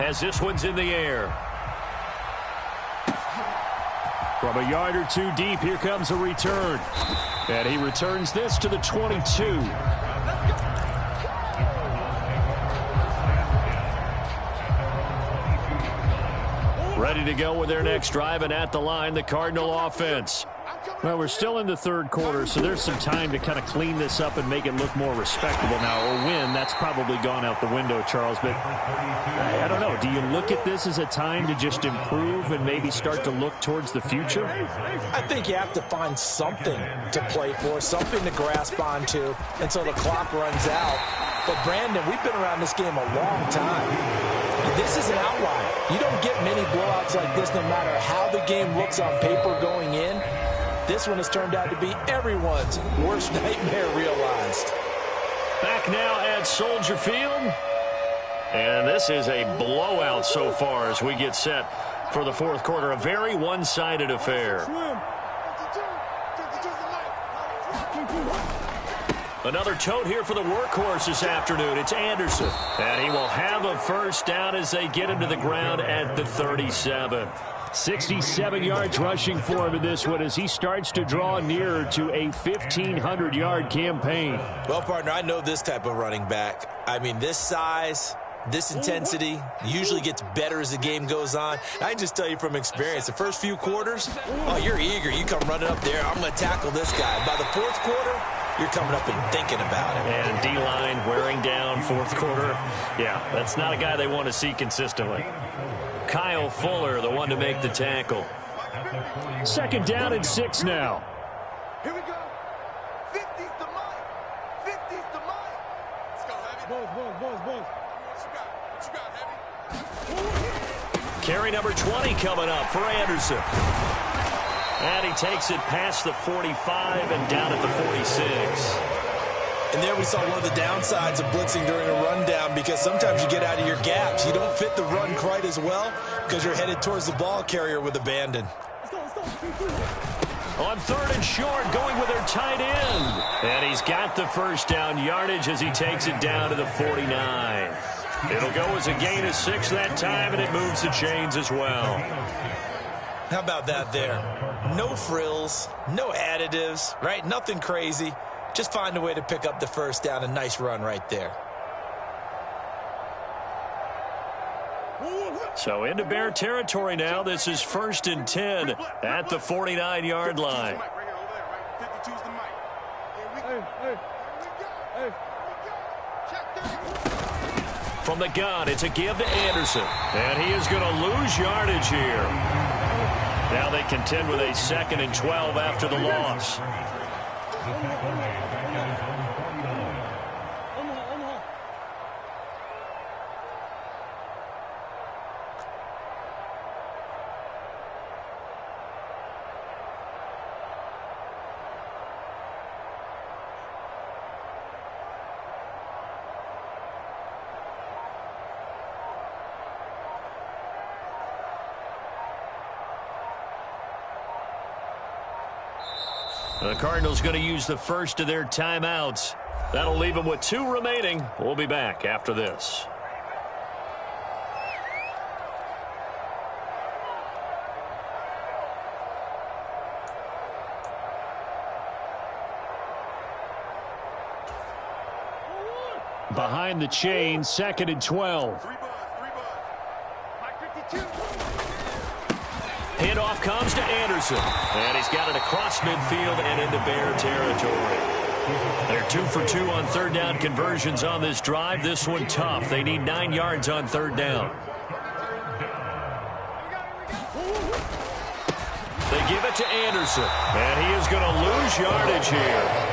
as this one's in the air. From a yard or two deep, here comes a return. And he returns this to the 22. Ready to go with their next drive, and at the line, the Cardinal offense. Well, we're still in the third quarter, so there's some time to kind of clean this up and make it look more respectable now. Or win, that's probably gone out the window, Charles. But I don't know. Do you look at this as a time to just improve and maybe start to look towards the future? I think you have to find something to play for, something to grasp onto until the clock runs out. But, Brandon, we've been around this game a long time. This is an outlier. You don't get many blowouts like this no matter how the game looks on paper going in. This one has turned out to be everyone's worst nightmare realized. Back now at Soldier Field. And this is a blowout so far as we get set for the fourth quarter. A very one-sided affair. Another tote here for the workhorse this afternoon. It's Anderson. And he will have a first down as they get him to the ground at the 37. 67 yards rushing for him in this one as he starts to draw nearer to a 1,500-yard campaign. Well, partner, I know this type of running back. I mean, this size, this intensity usually gets better as the game goes on. I can just tell you from experience, the first few quarters, oh, you're eager. You come running up there. I'm going to tackle this guy. By the fourth quarter, you're coming up and thinking about it. And D-line wearing down fourth quarter. Yeah, that's not a guy they want to see consistently. Kyle Fuller, the one to make the tackle. Second down and 6 now. Here we go. 50's the mic. 50's the mic. Let's go, Heavy. Buzz. What you got, Heavy? Carry number 20 coming up for Anderson. And he takes it past the 45 and down at the 46. And there we saw one of the downsides of blitzing during a rundown, because sometimes you get out of your gaps. You don't fit the run quite as well because you're headed towards the ball carrier with abandon. On third and short, going with their tight end. And he's got the first down yardage as he takes it down to the 49. It'll go as a gain of 6 that time, and it moves the chains as well. How about that there? No frills, no additives, right? Nothing crazy. Just find a way to pick up the first down. A nice run right there. So into Bear territory now. This is 1st and 10 at the 49-yard line. From the gun, it's a give to Anderson. And he is going to lose yardage here. Now they contend with a 2nd and 12 after the loss. The Cardinals going to use the first of their timeouts. That'll leave them with 2 remaining. We'll be back after this. Behind the chain, 2nd and 12. Handoff comes to Anderson. And he's got it across midfield and into Bear territory. They're 2 for 2 on third down conversions on this drive. This one tough. They need 9 yards on third down. They give it to Anderson. And he is going to lose yardage here.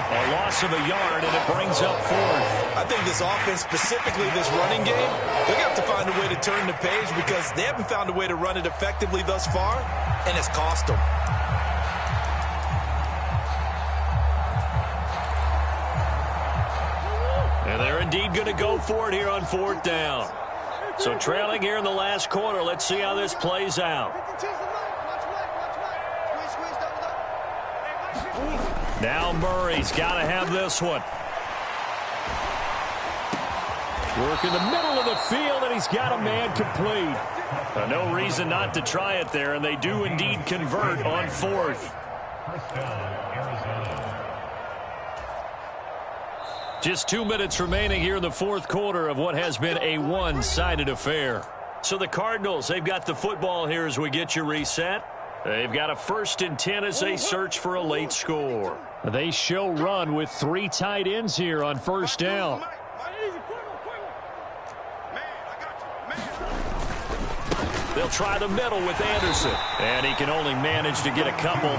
A loss of a yard, and it brings up 4th. I think this offense, specifically this running game, they're going to have to find a way to turn the page because they haven't found a way to run it effectively thus far, and it's cost them. And they're indeed going to go for it here on 4th down. So trailing here in the last quarter. Let's see how this plays out. Now Murray's got to have this one. Work in the middle of the field, and he's got a man complete. No reason not to try it there, and they do indeed convert on fourth. Just 2 minutes remaining here in the fourth quarter of what has been a one-sided affair. So the Cardinals, they've got the football here as we get you reset. They've got a 1st and 10 as they search for a late score. They show run with 3 tight ends here on first down. They'll try the middle with Anderson. And he can only manage to get a couple.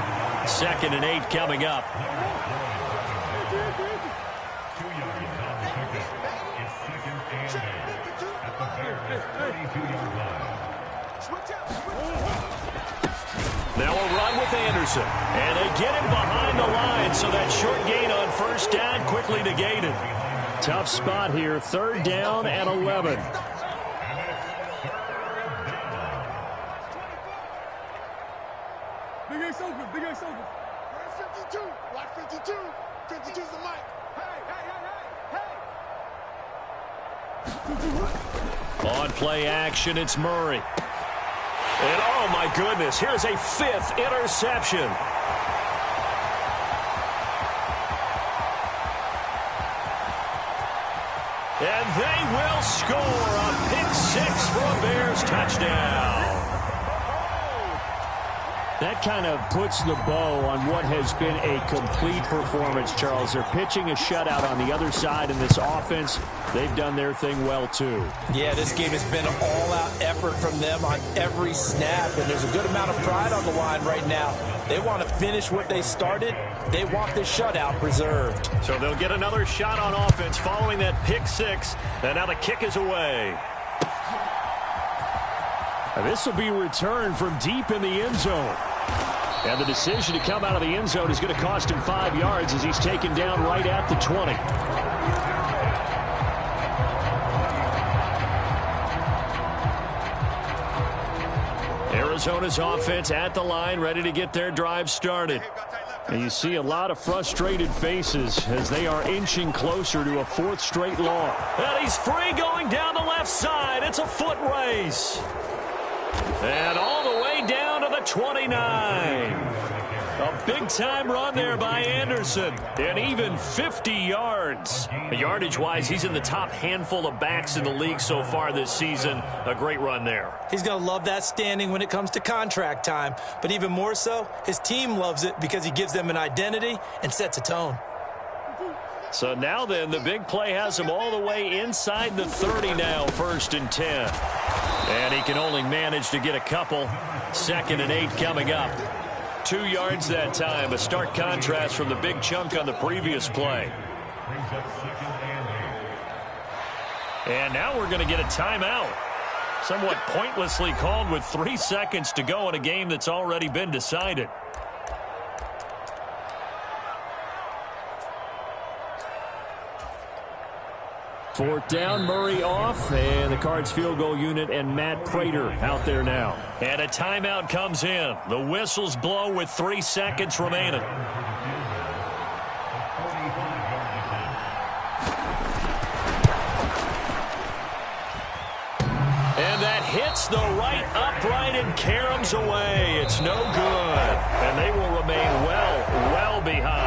2nd and 8 coming up. Now a run with Anderson. And they get him behind the line, so that short gain on first down quickly negated. Tough spot here, 3rd down and 11. Big Ace open, Big Ace open. Where's 52? Watch 52. 52's the mic. Hey. On play action, it's Murray. And oh my goodness, here's a 5th interception. And they will score a pick 6 for a Bears touchdown. That kind of puts the bow on what has been a complete performance, Charles. They're pitching a shutout on the other side in this offense. They've done their thing well, too. Yeah, this game has been an all-out effort from them on every snap, and there's a good amount of pride on the line right now. They want to finish what they started. They want this shutout preserved. So they'll get another shot on offense following that pick 6, and now the kick is away. This will be returned from deep in the end zone. And the decision to come out of the end zone is going to cost him 5 yards as he's taken down right at the 20. Arizona's offense at the line, ready to get their drive started. And you see a lot of frustrated faces as they are inching closer to a 4th straight long. And he's free going down the left side. It's a foot race. And all the way down to the 29. A big-time run there by Anderson. And even 50 yards. Yardage-wise, he's in the top handful of backs in the league so far this season. A great run there. He's going to love that standing when it comes to contract time. But even more so, his team loves it because he gives them an identity and sets a tone. So now then, the big play has him all the way inside the 30 now, 1st and 10. And he can only manage to get a couple. 2nd and 8 coming up. 2 yards that time. A stark contrast from the big chunk on the previous play. And now we're going to get a timeout. Somewhat pointlessly called with 3 seconds to go in a game that's already been decided. Fourth down, Murray off, and the Cards field goal unit and Matt Prater out there now. And a timeout comes in. The whistles blow with 3 seconds remaining. And that hits the right upright and caroms away. It's no good. And they will remain well behind.